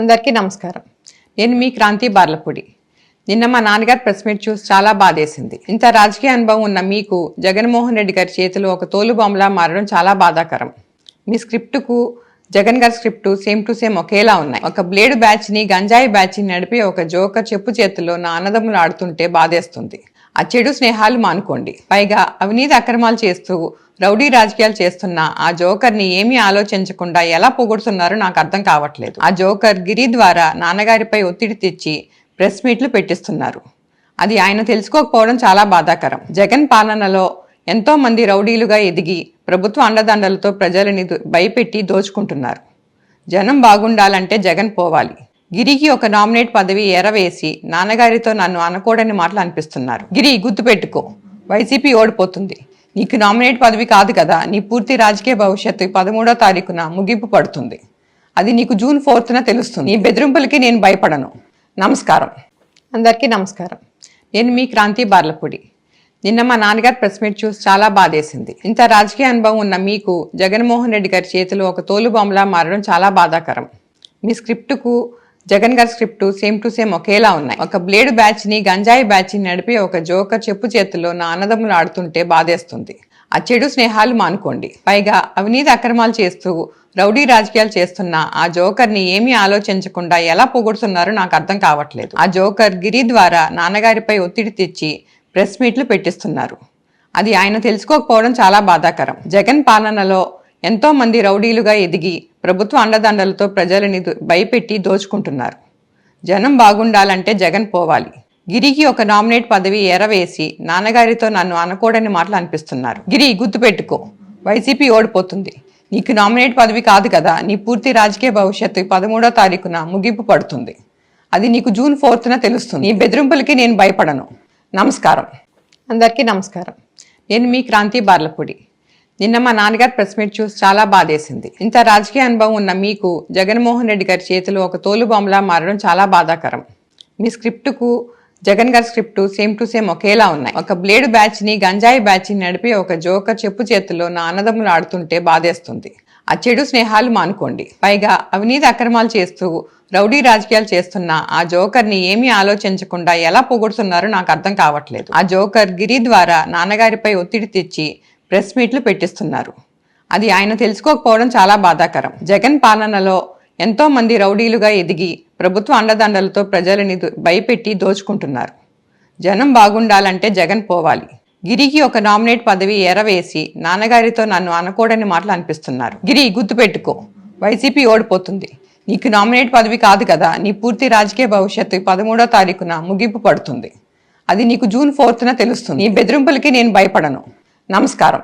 అందరికీ నమస్కారం. నేను మీ క్రాంతి బార్లపూడి. నిన్న మా నాన్నగారు ప్రెస్ మీట్ చూసి చాలా బాధేసింది. ఇంత రాజకీయ అనుభవం ఉన్న మీకు జగన్మోహన్ రెడ్డి గారి చేతిలో ఒక తోలుబొమ్మలా మారడం చాలా బాధాకరం. మీ స్క్రిప్టుకు జగన్ గారి స్క్రిప్టు సేమ్ టు సేమ్ ఒకేలా ఉన్నాయి. ఒక బ్లేడ్ బ్యాచ్ని గంజాయి బ్యాచ్ని నడిపి ఒక జోకర్ చెప్పు చేతుల్లో నా అన్నదమ్ములు ఆడుతుంటే బాధేస్తుంది. ఆ చెడు స్నేహాలు మానుకోండి. పైగా అవినీతి అక్రమాలు చేస్తూ రౌడీ రాజకీయాలు చేస్తున్న ఆ జోకర్ని ఏమీ ఆలోచించకుండా ఎలా పొగుడుతున్నారో నాకు అర్థం కావట్లేదు. ఆ జోకర్ గిరి ద్వారా నాన్నగారిపై ఒత్తిడి తెచ్చి ప్రెస్ మీట్లు పెట్టిస్తున్నారు. అది ఆయన తెలుసుకోకపోవడం చాలా బాధాకరం. జగన్ పాలనలో ఎంతో మంది రౌడీలుగా ఎదిగి ప్రభుత్వ అండదండలతో ప్రజలని భయపెట్టి దోచుకుంటున్నారు. జనం బాగుండాలంటే జగన్ పోవాలి. గిరికి ఒక నామినేట్ పదవి ఎరవేసి నాన్నగారితో నన్ను అనకూడని మాటలు అనిపిస్తున్నారు. గిరి, గుర్తుపెట్టుకో, వైసీపీ ఓడిపోతుంది. నీకు నామినేట్ పదవి కాదు కదా, నీ పూర్తి రాజకీయ భవిష్యత్తు 13వ తారీఖున ముగింపు పడుతుంది. అది నీకు జూన్ 4న తెలుస్తుంది. నీ బెదిరింపులకి నేను భయపడను. నమస్కారం. అందరికీ నమస్కారం. నేను మీ క్రాంతి బార్లపూడి. నిన్న మా నాన్నగారు ప్రెస్ మీట్ చూసి చాలా బాధేసింది. ఇంత రాజకీయ అనుభవం ఉన్న మీకు జగన్మోహన్ రెడ్డి గారి చేతిలో ఒక తోలుబొమ్మలా మారడం చాలా బాధాకరం. మీ స్క్రిప్టుకు జగన్ గారి స్క్రిప్టు సేమ్ టు సేమ్ ఒకేలా ఉన్నాయి. ఒక బ్లేడ్ బ్యాచ్ని గంజాయి బ్యాచ్ని నడిపి ఒక జోకర్ చెప్పు చేతుల్లో నా అన్నదమ్ములు ఆడుతుంటే బాధేస్తుంది. ఆ చెడు స్నేహాలు మానుకోండి. పైగా అవినీతి అక్రమాలు చేస్తూ రౌడీ రాజకీయాలు చేస్తున్న ఆ జోకర్ని ఏమీ ఆలోచించకుండా ఎలా పొగుడుతున్నారో నాకు అర్థం కావట్లేదు. ఆ జోకర్ గిరి ద్వారా నాన్నగారిపై ఒత్తిడి తెచ్చి ప్రెస్ మీట్లు పెట్టిస్తున్నారు. అది ఆయన తెలుసుకోకపోవడం చాలా బాధాకరం. జగన్ పాలనలో ఎంతో మంది రౌడీలుగా ఎదిగి ప్రభుత్వ అండదండలతో ప్రజలని భయపెట్టి దోచుకుంటున్నారు. జనం బాగుండాలంటే జగన్ పోవాలి. గిరికి ఒక నామినేట్ పదవి ఎరవేసి నాన్నగారితో నన్ను అనకూడని మాటలు అనిపిస్తున్నారు. గిరి, గుర్తుపెట్టుకో, వైసీపీ ఓడిపోతుంది. నీకు నామినేట్ పదవి కాదు కదా, నీ పూర్తి రాజకీయ భవిష్యత్తు 13వ తారీఖున ముగింపు పడుతుంది. అది నీకు జూన్ 4న తెలుస్తుంది. నీ బెదిరింపులకి నేను భయపడను. నమస్కారం. అందరికీ నమస్కారం. నేను మీ క్రాంతి బార్లపూడి. నిన్న మా నాన్నగారు ప్రెస్ మీట్ చూసి చాలా బాధేసింది. ఇంత రాజకీయ అనుభవం ఉన్న మీకు జగన్మోహన్ రెడ్డి గారి చేతిలో ఒక తోలుబొమ్మలా మారడం చాలా బాధాకరం. మీ స్క్రిప్టుకు జగన్ గారి స్క్రిప్టు సేమ్ టు సేమ్ ఒకేలా ఉన్నాయి. ఒక బ్లేడ్ బ్యాచ్ని గంజాయి బ్యాచ్ని నడిపి ఒక జోకర్ చెప్పు చేతుల్లో నా అన్నదమ్ములు ఆడుతుంటే బాధేస్తుంది. ఆ చెడు స్నేహాలు మానుకోండి. పైగా అవినీతి అక్రమాలు చేస్తూ రౌడీ రాజకీయాలు చేస్తున్న ఆ జోకర్ని ఏమీ ఆలోచించకుండా ఎలా పొగుడుతున్నారో నాకు అర్థం కావట్లేదు. ఆ జోకర్ గిరి ద్వారా నాన్నగారిపై ఒత్తిడి తెచ్చి ప్రెస్ మీట్లు పెట్టిస్తున్నారు. అది ఆయన తెలుసుకోకపోవడం చాలా బాధాకరం. జగన్ పాలనలో ఎంతో మంది రౌడీలుగా ఎదిగి ప్రభుత్వ అండదండలతో ప్రజలని భయపెట్టి దోచుకుంటున్నారు. జనం బాగుండాలంటే జగన్ పోవాలి. గిరికి ఒక నామినేట్ పదవి ఎరవేసి నాన్నగారితో నన్ను అనకూడని మాటలు అనిపిస్తున్నారు. గిరి, గుర్తుపెట్టుకో, వైసీపీ ఓడిపోతుంది. నీకు నామినేట్ పదవి కాదు కదా, నీ పూర్తి రాజకీయ భవిష్యత్తు 13వ తారీఖున ముగింపు పడుతుంది. అది నీకు జూన్ 4న తెలుస్తుంది. నీ బెదిరింపులకి నేను భయపడను. నమస్కారం.